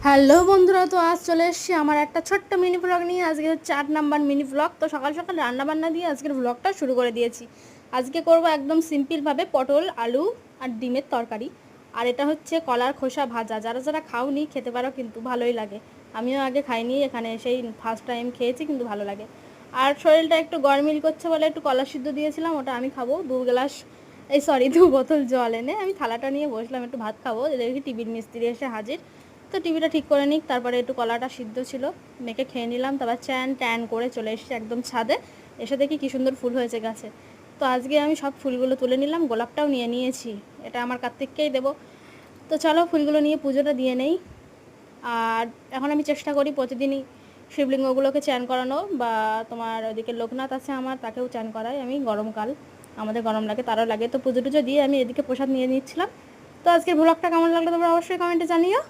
Hello বন্ধুরা, তো আজ চলে এসেছি আমার একটা ছোট্ট মিনি ব্লগ নিয়ে। আজকে হচ্ছে 8 নাম্বার মিনি ব্লগ। তো সকাল সকাল রান্নাবান্না দিয়ে আজকের ব্লগটা শুরু করে দিয়েছি। আজকে করব একদম সিম্পলভাবে পটল আলু আর ডিমের তরকারি। আর এটা হচ্ছে কলার খোসা ভাজা। যারা যারা খাওনি খেতে পারো, কিন্তু ভালোই লাগে। আমিও আগে খাইনি, এখানে এসেই ফার্স্ট টাইম খেয়েছি, কিন্তু ভালো লাগে। আর শরীরটা একটু গরমিল করছে বলে একটু কলা সিদ্ধ দিয়েছিলাম, ওটা আমি খাবো। 2 বোতল জল এনে আমি থালাটা নিয়ে বসলাম, একটু ভাত খাবো। দেখি টিভির মিস্ত্রি এসে হাজির। তো টিভিটা ঠিক করে নিক, তারপরে একটু কলাটা সিদ্ধ ছিল, মেখে খেয়ে নিলাম। তারপর ট্যান করে চলে এসেছি একদম ছাদে। এসে দেখি কী সুন্দর ফুল হয়েছে গাছে। তো আজকে আমি সব ফুলগুলো তুলে নিলাম, গোলাপটাও নিয়ে নিয়েছি, এটা আমার কার্তিককেই দেবো। তো চলো ফুলগুলো নিয়ে পুজোটা দিয়ে নেই। আর এখন আমি চেষ্টা করি প্রতিদিনই শিবলিঙ্গগুলোকে চান করানো, বা তোমার ওদিকে লোকনাথ আছে আমার, তাকেও চান করাই আমি। গরমকাল, আমাদের গরম লাগে, তারও লাগে। তো পুজো টুজো দিয়ে আমি এদিকে প্রসাদ নিয়ে নিচ্ছিলাম। তো আজকের ব্লগটা কেমন লাগলো তোমরা অবশ্যই কমেন্টে জানিও।